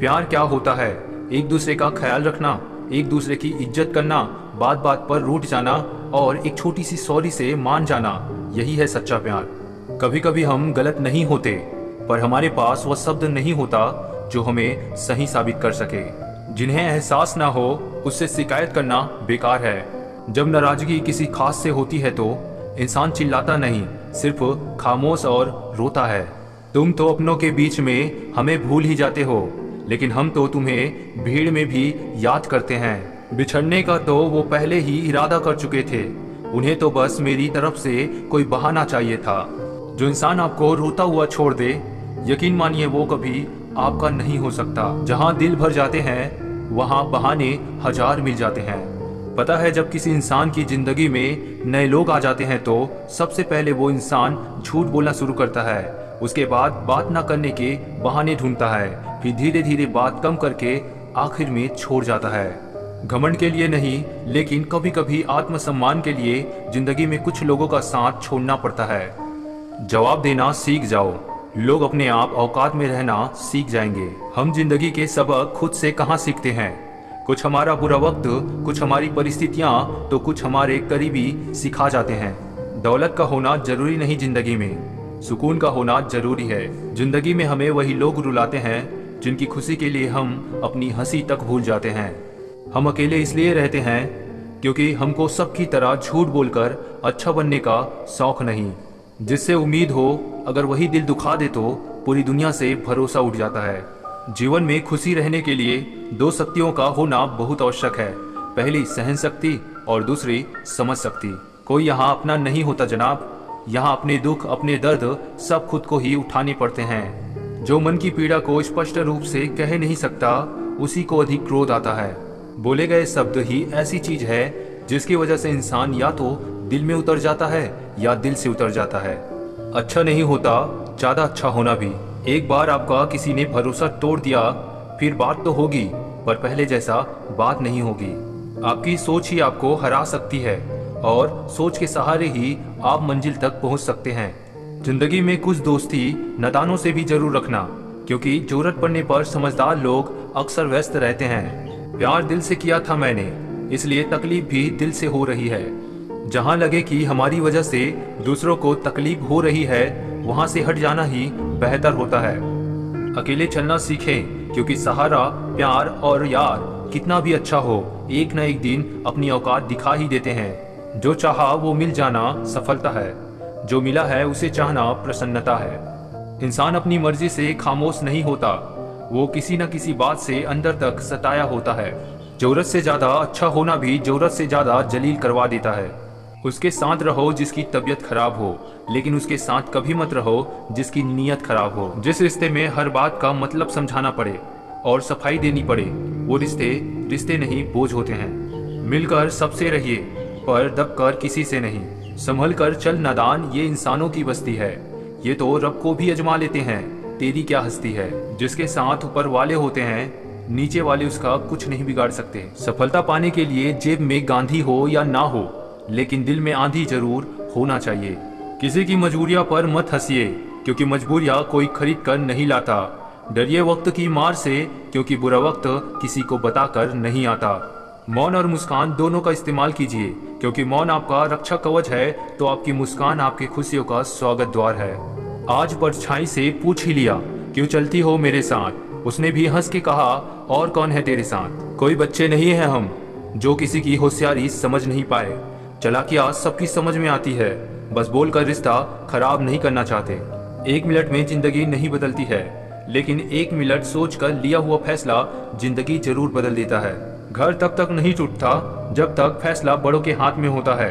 प्यार क्या होता है? एक दूसरे का ख्याल रखना, एक दूसरे की इज्जत करना, बात बात पर रूठ जाना और एक छोटी सी सॉरी से मान जाना, यही है सच्चा प्यार। कभी कभी हम गलत नहीं होते, पर हमारे पास वह शब्द नहीं होता जो हमें सही साबित कर सके। जिन्हें एहसास ना हो उससे शिकायत करना बेकार है। जब नाराजगी किसी खास से होती है तो इंसान चिल्लाता नहीं, सिर्फ खामोश और रोता है। तुम तो अपनों के बीच में हमें भूल ही जाते हो, लेकिन हम तो तुम्हें भीड़ में भी याद करते हैं। बिछड़ने का तो वो पहले ही इरादा कर चुके थे, उन्हें तो बस मेरी तरफ से कोई बहाना चाहिए था। जो इंसान आपको रोता हुआ छोड़ दे, यकीन मानिए वो कभी आपका नहीं हो सकता। जहां दिल भर जाते हैं वहां बहाने हजार मिल जाते हैं। पता है, जब किसी इंसान की जिंदगी में नए लोग आ जाते हैं तो सबसे पहले वो इंसान झूठ बोलना शुरू करता है। उसके बाद बात ना करने के बहाने ढूंढता है, फिर धीरे धीरे बात कम करके आखिर में छोड़ जाता है। घमंड के लिए नहीं, लेकिन कभी कभी आत्मसम्मान के लिए जिंदगी में कुछ लोगों का साथ छोड़ना पड़ता है। जवाब देना सीख जाओ, लोग अपने आप औकात में रहना सीख जाएंगे। हम जिंदगी के सबक खुद से कहाँ सीखते हैं? कुछ हमारा बुरा वक्त, कुछ हमारी परिस्थितियां, तो कुछ हमारे करीबी सिखा जाते हैं। दौलत का होना जरूरी नहीं, जिंदगी में सुकून का होना जरूरी है। जिंदगी में हमें वही लोग रुलाते हैं जिनकी खुशी के लिए हम अपनी हंसी तक भूल जाते हैं। हम अकेले इसलिए रहते हैं क्योंकि हमको सबकी तरह झूठ बोलकर अच्छा बनने का शौक नहीं। जिससे उम्मीद हो, अगर वही दिल दुखा दे तो पूरी दुनिया से भरोसा उठ जाता है। जीवन में खुशी रहने के लिए दो शक्तियों का होना बहुत आवश्यक है। पहली सहन शक्ति और दूसरी समझ शक्ति। कोई यहाँ अपना नहीं होता जनाब, यहाँ अपने दुख, अपने दर्द सब खुद को ही उठाने पड़ते हैं। जो मन की पीड़ा को स्पष्ट रूप से कह नहीं सकता, उसी को अधिक क्रोध आता है। बोले गए शब्द ही ऐसी चीज है जिसकी वजह से इंसान या तो दिल में उतर जाता है या दिल से उतर जाता है। अच्छा नहीं होता ज्यादा अच्छा होना भी। एक बार आपका किसी ने भरोसा तोड़ दिया, फिर बात तो होगी, पर पहले जैसा बात नहीं होगी। आपकी सोच ही आपको हरा सकती है और सोच के सहारे ही आप मंजिल तक पहुंच सकते हैं। जिंदगी में कुछ दोस्ती नादानों से भी जरूर रखना, क्योंकि जरूरत पड़ने पर समझदार लोग अक्सर व्यस्त रहते हैं। प्यार दिल से किया था मैंने, इसलिए तकलीफ भी दिल से हो रही है। जहां लगे कि हमारी वजह से दूसरों को तकलीफ हो रही है, वहां से हट जाना ही बेहतर होता है। अकेले चलना सीखें, क्योंकि सहारा, प्यार और यार कितना भी अच्छा हो, एक न एक दिन अपनी औकात दिखा ही देते हैं। जो चाहा वो मिल जाना सफलता है, जो मिला है उसे चाहना प्रसन्नता है। इंसान अपनी मर्जी से खामोश नहीं होता, वो किसी न किसी बात से अंदर तक सताया होता है। जरूरत से ज्यादा अच्छा होना भी जरूरत से ज्यादा जलील करवा देता है। उसके साथ रहो जिसकी तबीयत खराब हो, लेकिन उसके साथ कभी मत रहो जिसकी नीयत खराब हो। जिस रिश्ते में हर बात का मतलब समझाना पड़े और सफाई देनी पड़े, वो रिश्ते रिश्ते नहीं बोझ होते हैं। मिलकर सबसे रहिए, पर दबकर किसी से नहीं। संभल कर चल नादान, ये इंसानों की बस्ती है। ये तो रब को भी अजमा लेते हैं, तेरी क्या हस्ती है। जिसके साथ ऊपर वाले होते हैं, नीचे वाले उसका कुछ नहीं बिगाड़ सकते। सफलता पाने के लिए जेब में गांधी हो या ना हो, लेकिन दिल में आंधी जरूर होना चाहिए। किसी की मजबूरियां पर मत हंसिए, क्योंकि मजबूरियां कोई खरीद कर नहीं लाता। डरिए वक्त की मार से, क्योंकि बुरा वक्त किसी को बताकर नहीं आता। मौन और मुस्कान दोनों का इस्तेमाल कीजिए, क्योंकि मौन आपका रक्षा कवच है तो आपकी मुस्कान आपके खुशियों का स्वागत द्वार है। आज परछाई से पूछ ही लिया, क्यों चलती हो मेरे साथ? उसने भी हंस के कहा, और कौन है तेरे साथ? कोई बच्चे नहीं है हम, जो किसी की होशियारी समझ नहीं पाए। चालाकियां सबकी समझ में आती है, बस बोलकर रिश्ता खराब नहीं करना चाहते। एक मिनट में जिंदगी नहीं बदलती है, लेकिन एक मिनट सोचकर लिया हुआ फैसला जिंदगी जरूर बदल देता है। घर तब तक नहीं टूटता जब तक फैसला बड़ों के हाथ में होता है।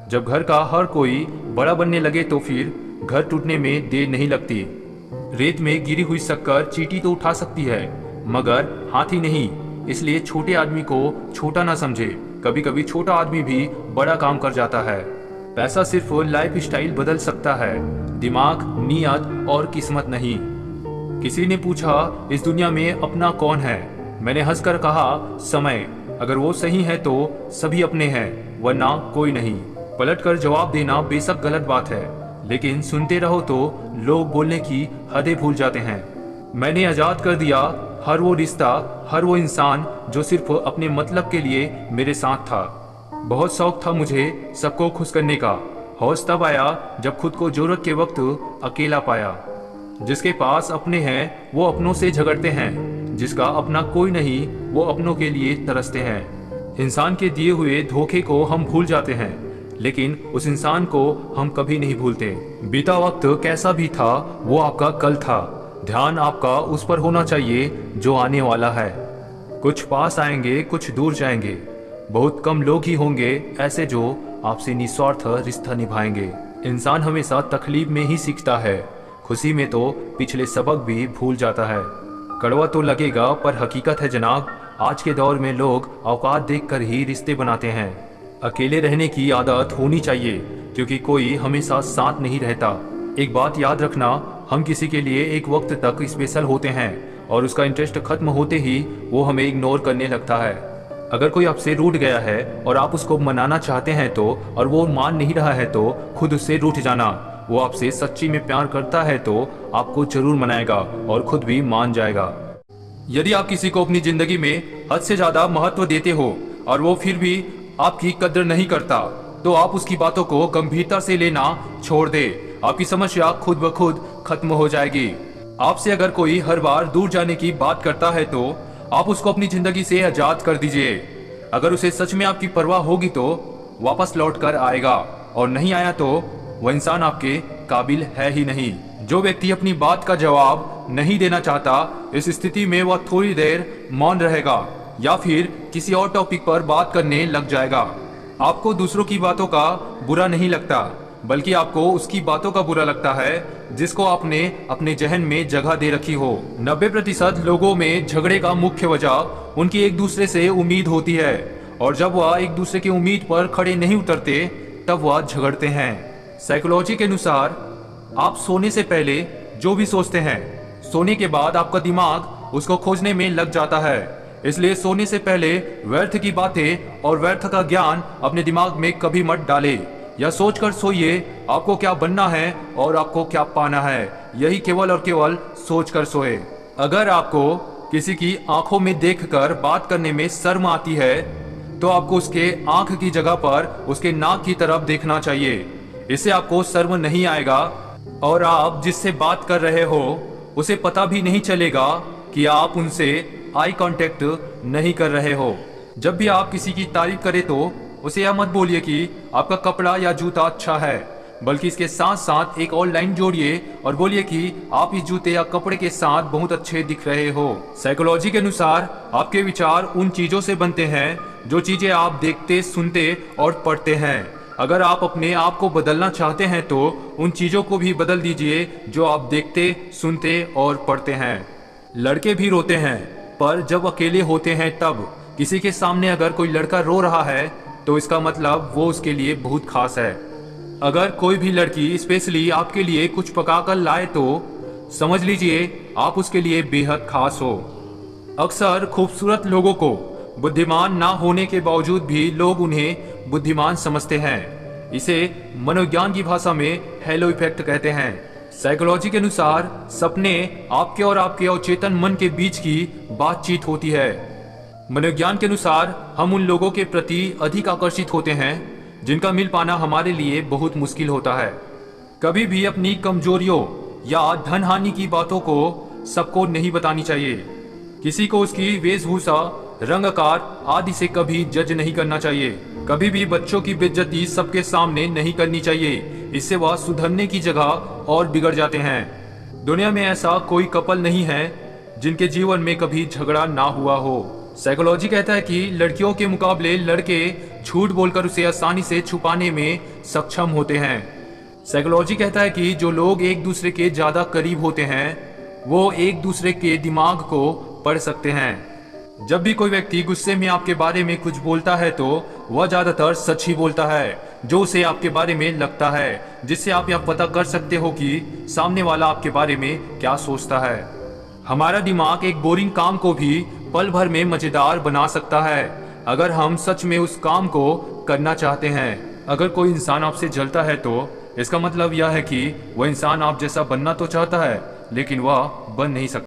जब घर का हर कोई बड़ा बनने लगे तो फिर घर टूटने में देर नहीं लगती। रेत में गिरी हुई शक्कर चींटी तो उठा सकती है, मगर हाथी नहीं। इसलिए छोटे आदमी को छोटा ना समझे। कभी कभी छोटा आदमी भी बड़ा काम कर जाता है। पैसा सिर्फ लाइफ स्टाइल बदल सकता है, दिमाग, नीयत और किस्मत नहीं। किसी ने पूछा, इस दुनिया में अपना कौन है? मैंने हंसकर कहा, समय। अगर वो सही है तो सभी अपने हैं, वरना कोई नहीं। पलटकर जवाब देना बेशक गलत बात है, लेकिन सुनते रहो तो लोग बोलने की हदें भूल जाते हैं। मैंने आज़ाद कर दिया हर वो रिश्ता, हर वो इंसान जो सिर्फ अपने मतलब के लिए मेरे साथ था। बहुत शौक था मुझे सबको खुश करने का। हौस तब आया जब खुद को जरूरत के वक्त अकेला पाया। जिसके पास अपने हैं वो अपनों से झगड़ते हैं, जिसका अपना कोई नहीं वो अपनों के लिए तरसते हैं। इंसान के दिए हुए धोखे को हम भूल जाते हैं, लेकिन उस इंसान को हम कभी नहीं भूलते। बीता वक्त कैसा भी था वो आपका कल था। ध्यान आपका उस पर होना चाहिए जो आने वाला है। कुछ पास आएंगे, कुछ दूर जाएंगे। बहुत कम लोग ही होंगे ऐसे जो आपसे निस्वार्थ रिश्ता निभाएंगे। इंसान हमेशा तकलीफ में ही सीखता है, खुशी में तो पिछले सबक भी भूल जाता है। कड़वा तो लगेगा पर हकीकत है जनाब, आज के दौर में लोग औकात देखकर ही रिश्ते बनाते हैं। अकेले रहने की आदत होनी चाहिए, क्योंकि कोई हमेशा साथ नहीं रहता। एक बात याद रखना, हम किसी के लिए एक वक्त तक स्पेशल होते हैं और उसका इंटरेस्ट खत्म होते ही वो हमें इग्नोर करने लगता है। अगर कोई आपसे रूठ गया है और आप उसको मनाना चाहते हैं तो, और वो मान नहीं रहा है तो खुद उससे रूठ जाना। वो आपसे सच्ची में प्यार करता है तो आपको जरूर मनाएगा और खुद भी मान जाएगा। यदि आप किसी को अपनी जिंदगी में हद से ज्यादा महत्व देते हो और वो फिर भी आपकी कद्र नहीं करता, तो आप उसकी बातों को गंभीरता से लेना छोड़ दे। आपकी समस्या खुद ब खुद खत्म हो जाएगी। आपसे अगर कोई हर बार दूर जाने की बात करता है तो आप उसको अपनी जिंदगी से आजाद कर दीजिए। अगर उसे सच में आपकी परवाह होगी तो वापस लौट कर आएगा, और नहीं आया तो वह इंसान आपके काबिल है ही नहीं। जो व्यक्ति अपनी बात का जवाब नहीं देना चाहता, इस स्थिति में वह थोड़ी देर मौन रहेगा या फिर किसी और टॉपिक पर बात करने लग जाएगा। आपको दूसरों की बातों का बुरा नहीं लगता, बल्कि आपको उसकी बातों का बुरा लगता है जिसको आपने अपने जहन में जगह दे रखी हो। 90% लोगों में झगड़े का मुख्य वजह उनकी एक दूसरे से उम्मीद होती है, और जब वह एक दूसरे की उम्मीद पर खड़े नहीं उतरते तब वह झगड़ते हैं। साइकोलॉजी के अनुसार आप सोने से पहले जो भी सोचते हैं, सोने के बाद आपका दिमाग उसको खोजने में लग जाता है। इसलिए सोने से पहले व्यर्थ की बातें और व्यर्थ का ज्ञान अपने दिमाग में कभी मत डाले। या सोचकर सोइए आपको क्या बनना है और आपको क्या पाना है, यही केवल और केवल सोचकर सोए। अगर आपको किसी की आंखों में देखकर बात करने में शर्म आती है तो आपको उसके आंख की जगह पर उसके नाक की तरफ देखना चाहिए। इससे आपको शर्म नहीं आएगा और आप जिससे बात कर रहे हो उसे पता भी नहीं चलेगा कि आप उनसे आई कांटेक्ट नहीं कर रहे हो। जब भी आप किसी की तारीफ करें तो उसे यह मत बोलिए कि आपका कपड़ा या जूता अच्छा है, बल्कि इसके साथ साथ एक और लाइन जोड़िए और बोलिए कि आप इस जूते या कपड़े के साथ बहुत अच्छे दिख रहे हो। साइकोलॉजी के अनुसार आपके विचार उन चीजों से बनते हैं जो चीजें आप देखते, सुनते और पढ़ते हैं। अगर आप अपने आप को बदलना चाहते हैं तो उन चीजों को भी बदल दीजिए जो आप देखते, सुनते और पढ़ते हैं। लड़के भी रोते हैं, पर जब अकेले होते हैं तब। किसी के सामने अगर कोई लड़का रो रहा है तो इसका मतलब वो उसके लिए बहुत खास है। अगर कोई भी लड़की स्पेशली आपके लिए कुछ पकाकर लाए तो समझ लीजिए आप उसके लिए बेहद खास हो। अक्सर खूबसूरत लोगों को बुद्धिमान ना होने के बावजूद भी लोग उन्हें बुद्धिमान समझते हैं। इसे मनोविज्ञान की भाषा में हेलो इफेक्ट कहते हैं। साइकोलॉजी के अनुसार सपने आपके और आपके अवचेतन मन के बीच की बातचीत होती है। मनोविज्ञान के अनुसार हम उन लोगों के प्रति अधिक आकर्षित होते हैं जिनका मिल पाना हमारे लिए बहुत मुश्किल होता है। कभी भी अपनी कमजोरियों या धन हानि की बातों को सबको नहीं बतानी चाहिए। किसी को उसकी वेशभूषा, रंग, आकार आदि से कभी जज नहीं करना चाहिए। कभी भी बच्चों की बेइज्जती सबके सामने नहीं करनी चाहिए, इससे वह सुधरने की जगह और बिगड़ जाते हैं। दुनिया में ऐसा कोई कपल नहीं है जिनके जीवन में कभी झगड़ा ना हुआ हो। साइकोलॉजी कहता है कि लड़कियों के मुकाबले लड़के झूठ बोलकर उसे आसानी से छुपाने में सक्षम होते हैं। साइकोलॉजी कहता है कि जो लोग एक दूसरे के ज्यादा करीब होते हैं वो एक दूसरे के दिमाग को पढ़ सकते हैं। जब भी कोई व्यक्ति गुस्से में आपके बारे में कुछ बोलता है तो वह ज्यादातर सच ही बोलता है जो उसे आपके बारे में लगता है, जिससे आप यह पता कर सकते हो कि सामने वाला आपके बारे में क्या सोचता है। हमारा दिमाग एक बोरिंग काम को भी पल भर में मजेदार बना सकता है अगर हम सच में उस काम को करना चाहते हैं। अगर कोई इंसान आपसे जलता है तो इसका मतलब यह है कि वह इंसान आप जैसा बनना तो चाहता है लेकिन वह बन नहीं सकता।